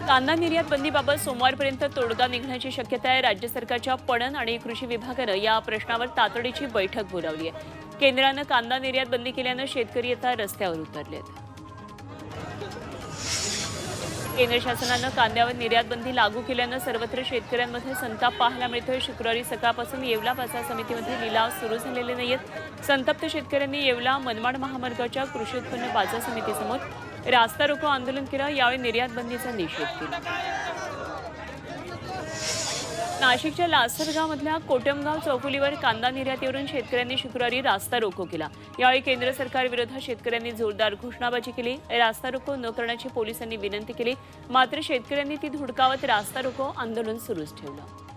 कांदा निर्यात बंदीबाबत सोमवारपर्यंत तोडगा निघण्याची शक्यता आहे। राज्य सरकारच्या पणन आणि कृषी विभागानं या प्रश्नावर तातडीची बैठक बोलावली आहे। केंद्रानं कांदा निर्यात बंदी केल्यानं शेतकरी आता रस्त्यावर उतरलेत। केंद्र शासनानं कांद्यावर निर्यात बंदी लागू केल्यानं सर्वत्र शेतकऱ्यांमध्ये संताप पाहायला मिळतोय। शुक्रवारी सकाळपासून येवला बाजार समितीमध्ये लिलाव सुरू झालेले नाहीत। संतप्त शेतकऱ्यांनी येवला मनमाड महामार्गाच्या कृषी उत्पन्न बाजार समितीसमोर रास्ता रोको आंदोलन केलं। यावेळी निर्यात बंदीचा निषेध केला। नाशिकच्या लासलगावमधल्या कोटमगाव चौफुलीवर कांदा निर्यातीवरून शेतकऱ्यांनी शुक्रवारी रास्ता रोको केला। यावेळी केंद्र सरकारविरोधात शेतकऱ्यांनी जोरदार घोषणाबाजी केली। रास्ता रोको न करण्याची पोलिसांनी विनंती केली, मात्र शेतकऱ्यांनी ती धुडकावत रास्ता रोको आंदोलन सुरूच ठेवलं।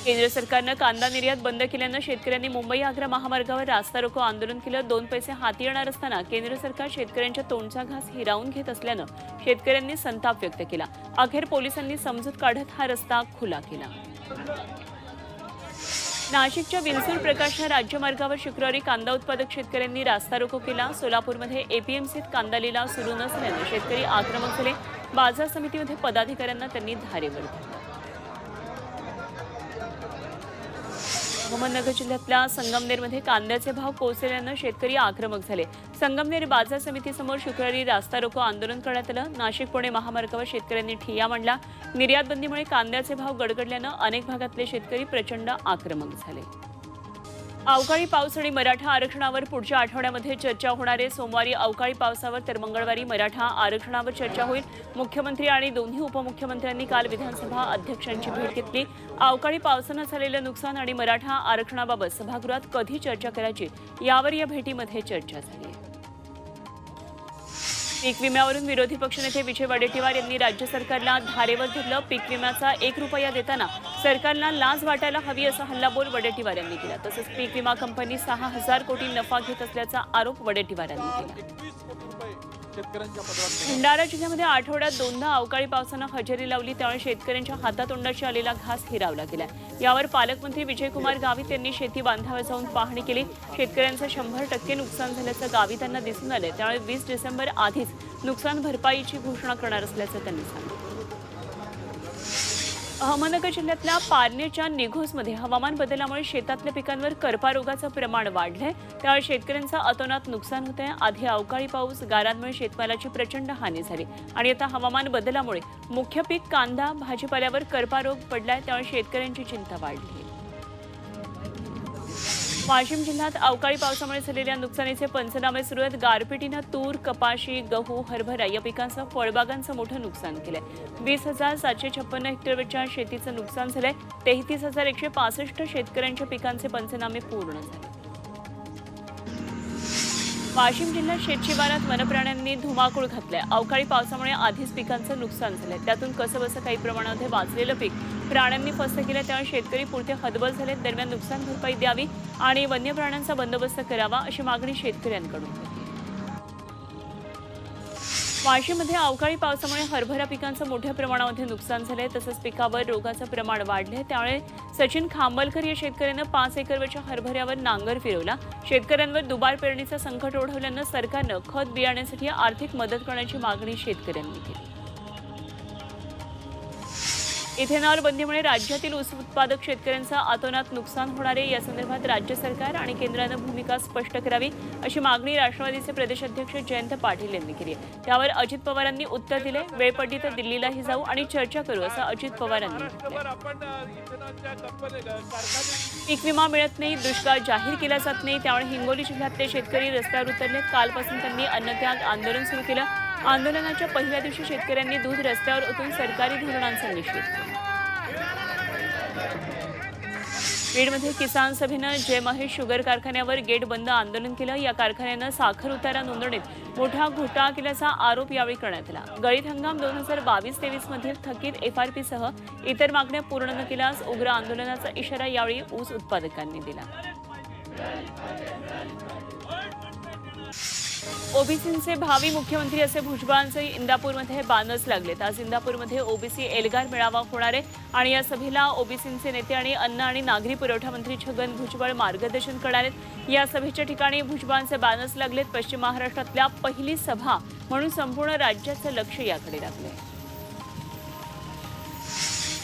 केंद्र सरकारनं कांदा निर्यात बंद केल्यानं शेतकऱ्यांनी मुंबई आग्रा महामार्गावर रास्ता रोको आंदोलन केलं। 2 पैसे हाती येणार असताना केंद्र सरकार शेतकऱ्यांच्या तोंडचा घास हिरावून घेत असल्यानं शेतकऱ्यांनी संताप व्यक्त केला। अखेर पोलिसांनी समजूत काढत हा रस्ता खुला केला। नाशिकच्या विंचूर प्रकाशा राज्यमार्गावर शुक्रवारी कांदा उत्पादक शेतकऱ्यांनी रास्ता रोको केला। सोलापूरमध्ये एपीएमसीत कांदा लिलाव सुरू नसल्यानं शेतकरी आक्रमक झाले। बाजार समितीमध्ये पदाधिकाऱ्यांना त्यांनी धारेवर धरलं। अहमदनगर जिल्ह्यातल्या संगमनेरमध्ये कांद्याचे भाव कोसळल्यानं शेतकरी आक्रमक झाले। संगमनेर बाजार समितीसमोर शुक्रवारी रास्ता रोको आंदोलन करण्यात आलं। नाशिक पुणे महामार्गावर शेतकऱ्यांनी ठिय्या मांडला। निर्यात बंदीमुळे कांद्याचे भाव गडगडल्यानं अनेक भागातले शेतकरी प्रचंड आक्रमक झाले। अवकाळी पाऊस आणि मराठा आरक्षणावर पुढच्या आठवड्यामध्ये चर्चा होणार आहे। सोमवारी अवकाळी पावसावर तर मंगळवारी मराठा आरक्षणावर चर्चा होईल। मुख्यमंत्री आणि दोन्ही उपमुख्यमंत्र्यांनी काल विधानसभा अध्यक्षांची भेट घेतली। अवकाळी पावसानं झालेलं नुकसान आणि मराठा आरक्षणाबाबत सभागृहात कधी चर्चा करायची यावर या भेटीमध्ये चर्चा झाली। पीक विम्यावरून विरोधी पक्षनेते विजय वडेट्टीवार यांनी राज्य सरकारला धारेवर धरलं। पीक विम्याचा 1 रुपया देताना सरकारला लाज वाटायला हवी असा हल्लाबोल वडेट्टीवार यांनी केला। तसंच पीक विमा कंपनी 6,000 कोटी नफा घेत असल्याचा आरोप वडेट्टीवार यांनी केला। भंडारा जिल्ह्यामध्ये आठवड्यात 2दा अवकाळी पावसानं हजेरी लावली, त्यामुळे शेतकऱ्यांच्या हातातोंडाशी आलेला घास हिरावला गेला। यावर पालकमंत्री विजयकुमार गावित यांनी शेती बांधावर जाऊन पाहणी केली। शेतकऱ्यांचं 100% नुकसान झाल्याचं गावितांना दिसून आलं, त्यामुळे 20 डिसेंबर आधीच नुकसान भरपाईची घोषणा करणार असल्याचं त्यांनी सांगितलं। अहमदनगर जिल्ह्यातल्या पारनेरच्या निघोजमध्ये हवामान बदलामुळे शेतातल्या पिकांवर करपा रोगाचं प्रमाण वाढलंय, त्यामुळे शेतकऱ्यांचं अतोनात नुकसान होत आहे। आधी अवकाळी पाऊस गारांमुळे शेतमालाची प्रचंड हानी झाली आणि आता हवामान बदलामुळे मुख्य पीक कांदा भाजीपाल्यावर करपा रोग पडलाय, त्यामुळे शेतकऱ्यांची चिंता वाढली। वाशिम जिल्ह्यात अवकाळी पावसामुळे झालेल्या नुकसानीचे पंचनामे सुरू आहेत। गारपिटीनं तूर, कपाशी, गहू, हरभरा या पिकांसह फळबागांचं मोठं नुकसान केलंय। 20,756 हेक्टरवरच्या शेतीचं नुकसान झालंय। 33,165 शेतकऱ्यांच्या पिकांचे पंचनामे पूर्ण झाले। वाशिम जिल्ह्यात शेतशिवारात वनप्राण्यांनी धुमाकूळ घातलाय। अवकाळी पावसामुळे आधीच पिकांचं नुकसान झालंय, त्यातून कसंबसं काही प्रमाणामध्ये वाचलेलं पीक प्राण्यांनी फस्त केलं, त्यामुळे शेतकरी पुरते हतबल झालेत। दरम्यान नुकसान भरपाई द्यावी आणि वन्य प्राण्यांचा बंदोबस्त करावा अशी मागणी शेतकऱ्यांकडून होती। वाशिममध्ये अवकाळी पावसामुळे हरभरा पिकांचं मोठ्या प्रमाणामध्ये नुकसान झालंय, तसंच पिकावर रोगाचं प्रमाण वाढलंय। त्यामुळे सचिन खांबलकर या शेतकऱ्यानं 5 एकरवरच्या हरभऱ्यावर नांगर फिरवला। शेतकऱ्यांवर दुबार पेरणीचं संकट ओढवल्यानं सरकारनं खत बियाण्यासाठी आर्थिक मदत करण्याची मागणी शेतकऱ्यांनी केली। इथेनॉल बंदीमुळे राज्यातील ऊस उत्पादक शेतकऱ्यांचं अतोनात नुकसान होणार आहे। या संदर्भात राज्य सरकार आणि केंद्रानं भूमिका स्पष्ट करावी अशी मागणी राष्ट्रवादीचे प्रदेशाध्यक्ष जयंत पाटील यांनी केली आहे। त्यावर अजित पवारांनी उत्तर दिले, वेळ पडली तर दिल्लीलाही जाऊ आणि चर्चा करू असं अजित पवारांनी म्हटलं। पीक विमा मिळत नाही, दुष्काळ जाहीर केला जात नाही, त्यामुळे हिंगोली जिल्ह्यातले शेतकरी रस्त्यावर उतरले। कालपासून त्यांनी अन्नत्याग आंदोलन सुरू केलं। आंदोलनाच्या पहिल्या दिवशी शेतकऱ्यांनी दूध रस्त्यावर ओतून सरकारी धोरणांचा निषेध केला। बीडमध्ये किसान सभेनं जय महेश शुगर कारखान्यावर गेट बंद आंदोलन केलं। या कारखान्यानं साखर उतारा नोंदणीत मोठा घोटाळा केल्याचा आरोप यावेळी करण्यात आला। गळीत हंगाम 2022-23 मधील थकीत एफआरपीसह इतर मागण्या पूर्ण न केल्यास उग्र आंदोलनाचा इशारा यावेळी ऊस उत्पादकांनी दिला। ओबीसींचे भावी मुख्यमंत्री असे भुजबळांचे इंदापूरमध्ये बानच लागलेत। आज इंदापूरमध्ये ओबीसी एल्गार मेळावा होणार आहे आणि या सभेला ओबीसींचे नेते आणि अन्न आणि नागरी पुरवठा मंत्री छगन भुजबळ मार्गदर्शन करणार आहेत। या सभेच्या ठिकाणी भुजबळांचे बानच लागलेत। पश्चिम महाराष्ट्रातल्या पहिली सभा म्हणून संपूर्ण राज्याचं लक्ष याकडे लागलंय।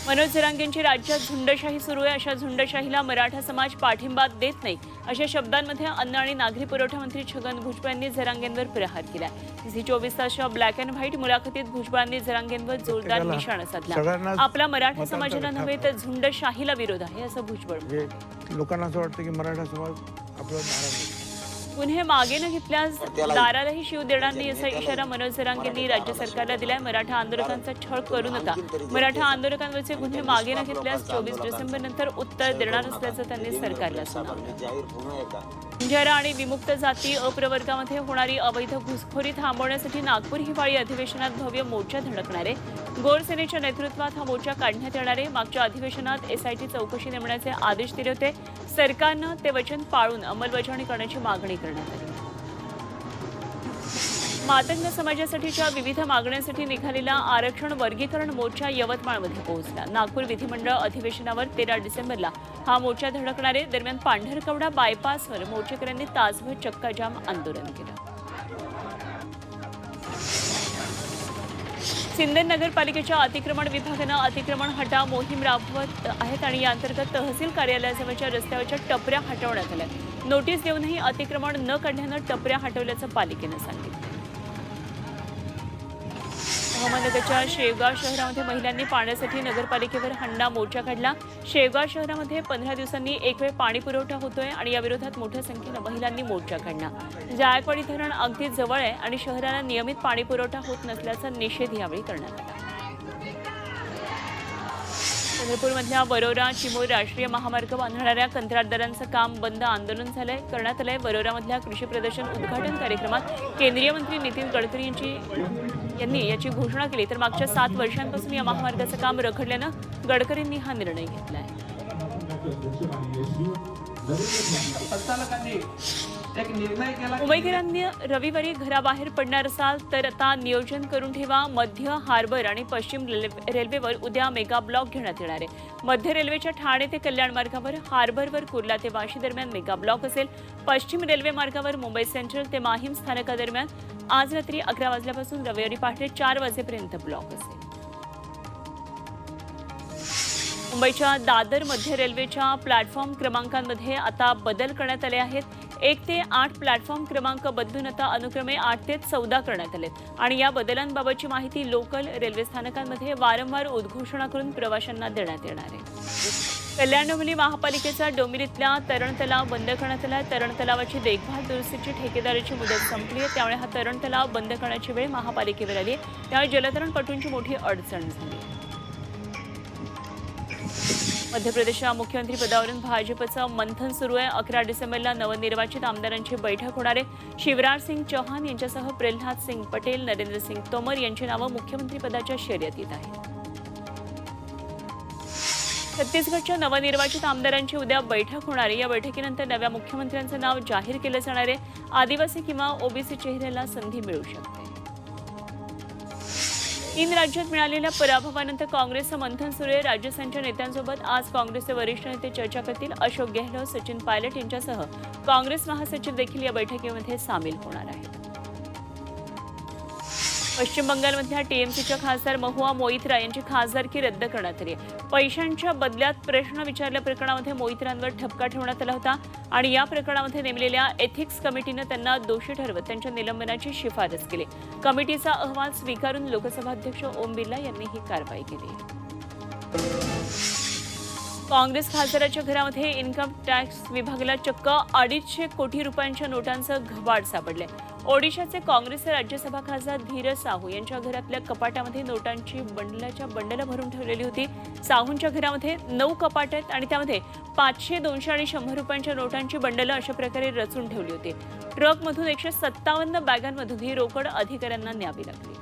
मनोज जरांगेंची राज्यात झुंडशाही सुरू आहे। अशा झुंडशाहीला मराठा समाज पाठिंबा देत नाही अशा शब्दांमध्ये अन्न आणि नागरी पुरवठा मंत्री छगन भुजबळ यांनी जरांगेंवर प्रहार केला। झी 24 तासच्या ब्लॅक अँड व्हाईट मुलाखतीत भुजबळांनी जरांगेंवर जोरदार निशाणा साधला। आपला मराठा समाजाला नव्हे तर झुंडशाहीला विरोध आहे असं भुजबळ म्हणाले। लोकांना असं वाटतं की मराठा समाज आपला नाराज आहे। गुन्हे मागे न घेतल्यास दारालाही शिव देणार नाही असा इशारा मनोज जरांगेंनी राज्य सरकारला दिलाय। मराठा आंदोलकांचा छळ करू नका। मराठा आंदोलकांवरचे गुन्हे मागे न घेतल्यास 24 डिसेंबर नंतर उत्तर देणार असल्याचं त्यांनी सरकारला सांगितलं। बंजारा आणि विमुक्त जाती अप्रवर्गामध्ये होणारी अवैध घुसखोरी थांबवण्यासाठी नागपूर हिवाळी अधिवेशनात भव्य मोर्चा धडकणार आहे। गोरसेनेच्या नेतृत्वात हा मोर्चा काढण्यात येणार आहे। मागच्या अधिवेशनात एसआयटी चौकशी नेमण्याचे आदेश दिले होते। सरकारनं ते वचन पाळून अंमलबजावणी करण्याची मागणी करण्यात आली। मातंग समाजासाठीच्या विविध मागण्यांसाठी निघालेला आरक्षण वर्गीकरण मोर्चा यवतमाळमध्ये पोहोचला। नागपूर विधिमंडळ अधिवेशनावर 13 डिसेंबरला हा मोर्चा धडकणार आहे। दरम्यान पांढरकवडा बायपासवर मोर्चेकऱ्यांनी तासभर चक्काजाम आंदोलन केलं। सिन्नर नगरपालिकेच्या अतिक्रमण विभागानं अतिक्रमण हटाव मोहीम राबवत आहेत आणि या अंतर्गत तहसील कार्यालयाजवळच्या रस्त्यावरच्या टपऱ्या हटवण्यात आल्या। नोटीस देऊनही अतिक्रमण न काढल्यानं टपऱ्या हटवल्याचं पालिकेनं सांगितलं। अहमदनगरच्या शेवगाव शहरामध्ये महिलांनी पाण्यासाठी नगरपालिकेवर हंडा मोर्चा काढला। शेवगाव शहरामध्ये 15 दिवसांनी एक वेळ पाणी पुरवठा होतोय आणि या विरोधात मोठ्या संख्येनं महिलांनी मोर्चा काढला। जायकवाडी धरण अगदी जवळ आहे आणि शहराला नियमित पाणी पुरवठा होत नसल्याचा निषेध यावेळी करण्यात आला। चंद्रपूरमधल्या वरोरा चिमूर राष्ट्रीय महामार्ग बांधणाऱ्या कंत्राटदारांचं काम बंद आंदोलन करण्यात आलंय। वरोरामधल्या कृषी प्रदर्शन उद्घाटन कार्यक्रमात केंद्रीय मंत्री नितीन गडकरी यांनी याची घोषणा केली, तर मागच्या 7 वर्षांपासून या महामार्गाचं काम रखडल्यानं गडकरींनी हा निर्णय घेतलाय। मुंबईकरांनी रविवारी घराबाहेर पडणार असाल तर आता नियोजन करून ठेवा। मध्य हार्बर आणि पश्चिम रेल्वेवर उद्या मेगा ब्लॉक घेण्यात येणार आहे। मध्य रेल्वेच्या ठाणे ते कल्याण मार्गावर, हार्बरवर कुर्ला ते वाशी दरम्यान मेगा ब्लॉक असेल। पश्चिम रेल्वे मार्गावर मुंबई सेंट्रल ते माहीम स्थानकादरम्यान आज रात्री 11 वाजल्यापासून रविवारी पहाटे 4 वाजेपर्यंत ब्लॉक असेल। मुंबईच्या दादर मध्य रेल्वेच्या प्लॅटफॉर्म क्रमांकांमध्ये आता बदल करण्यात आले आहेत। 1 ते 8 प्लॅटफॉर्म क्रमांक बदलून आता अनुक्रमे 8 ते 14 करण्यात आलेत आणि या बदलांबाबतची माहिती लोकल रेल्वे स्थानकांमध्ये वारंवार उद्घोषणा करून प्रवाशांना देण्यात येणार आहे। कल्याण डोंबिवली महापालिकेचा डोंबिवलीतल्या तरण तलाव बंद करण्यात आला। तरण तलावाची देखभाल दुरुस्तीची ठेकेदाराची मुदत संपली आहे, त्यामुळे हा तरण तलाव बंद करण्याची वेळ महापालिकेवर आली आहे। त्यामुळे जलतरणपटूंची मोठी अडचण झाली। मध्य प्रदेशच्या मुख्यमंत्री पदावरून भाजपचं मंथन सुरू आहे। 11 डिसेंबरला नवनिर्वाचित आमदारांची बैठक होणार आहे। शिवराज सिंग चौहान यांच्यासह प्रल्हाद सिंग पटेल, नरेंद्र सिंग तोमर यांची नावं मुख्यमंत्रीपदाच्या शर्यतीत आहेत। छत्तीसगडच्या नवनिर्वाचित आमदारांची उद्या बैठक होणार आहे। या बैठकीनंतर नव्या मुख्यमंत्र्यांचं नाव जाहीर केलं जाणार आहे। आदिवासी किंवा ओबीसी चेहऱ्याला संधी मिळू शकते। 3 राज्यात मिळालेल्या पराभवानंतर काँग्रेसचं मंथन सुरू आहे। राज्यसंघच्या नेत्यांसोबत आज काँग्रेसचे वरिष्ठ नेते चर्चा करतील। अशोक गेहलोत, सचिन पायलट यांच्यासह काँग्रेस महासचिव देखील या बैठकीमध्ये सामील होणार आहेत। पश्चिम बंगालमधल्या टीएमसीच्या खासदार महुआ मोइत्रा यांची खासदारकी रद्द करण्यात आली आहे। पैशांच्या बदल्यात प्रश्न विचारल्या प्रकरणामध्ये मोइत्रांवर ठपका ठेवण्यात आला होता आणि या प्रकरणामध्ये नेमलेल्या एथिक्स कमिटीनं त्यांना दोषी ठरवत त्यांच्या निलंबनाची शिफारस केली। कमिटीचा अहवाल स्वीकारून लोकसभा अध्यक्ष ओम बिर्ला यांनी ही कारवाई केली। काँग्रेस खासदाराच्या घरामध्ये इन्कम टॅक्स विभागाला चक्क 250 कोटी रुपयांच्या नोटांचं घबाड सापडले। ओडिशाचे काँग्रेसचे राज्यसभा खासदार धीरज साहू यांच्या घरातल्या कपाटामध्ये नोटांची बंडलं भरून ठेवलेली होती। साहूंच्या घरामध्ये 9 कपाट आहेत आणि त्यामध्ये 500, 200 आणि 100 रुपयांच्या नोटांची बंडलं अशा प्रकारे रचून ठेवली होती। ट्रकमधून 157 बॅगांमधून ही रोकड अधिकाऱ्यांना न्यावी लागली।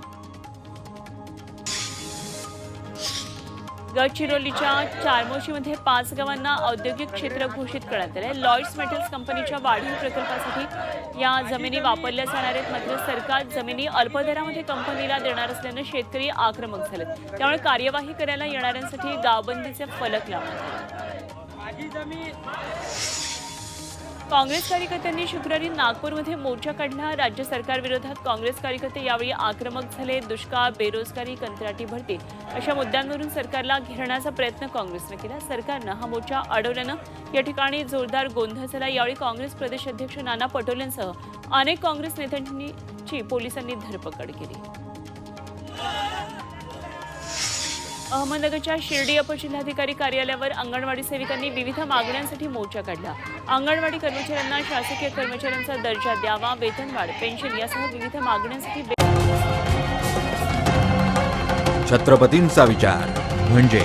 गडचिरोलीच्या चारमोशीमध्ये 5 गावांना औद्योगिक क्षेत्र घोषित करण्यात आले. लॉयड्स मेटल्स कंपनीच्या वाढीव प्रकल्पासाठी या जमिनी वापरल्या जाणार आहेत. मात्र सरकार जमिनी अल्पदरामध्ये कंपनीला देणार असल्यानं शेतकरी आक्रमक झालेत. त्यामुळे कार्यवाही करायला येणाऱ्यांसाठी गावबंदीचे फलक लावण्यात आले. काँग्रेस कार्यकर्त्यांनी शुक्रवारी नागपूरमध्ये मोर्चा काढला. राज्य सरकारविरोधात काँग्रेस कार्यकर्ते यावेळी आक्रमक झाले. दुष्काळ, बेरोजगारी, कंत्राटी भरती अशा मुद्द्यांवरून सरकारला घेरण्याचा प्रयत्न काँग्रेसनं केला. सरकारनं हा मोर्चा अडवल्यानं या ठिकाणी जोरदार गोंधळ झाला. यावेळी काँग्रेस प्रदेश अध्यक्ष नाना पटोलेंसह अनेक काँग्रेस नेत्यांची पोलिसांनी धरपकड केली. अहमदनगरच्या शिर्डी उपजिल्हाधिकारी कार्यालयावर अंगणवाडी सेविकांनी विविध मागण्यांसाठी मोर्चा काढला. अंगणवाडी कर्मचाऱ्यांना शासकीय कर्मचाऱ्यांचा दर्जा द्यावा, वेतनवाढ, पेन्शन यासह विविध मागण्यांसाठी छत्रपतींचा विचार म्हणजे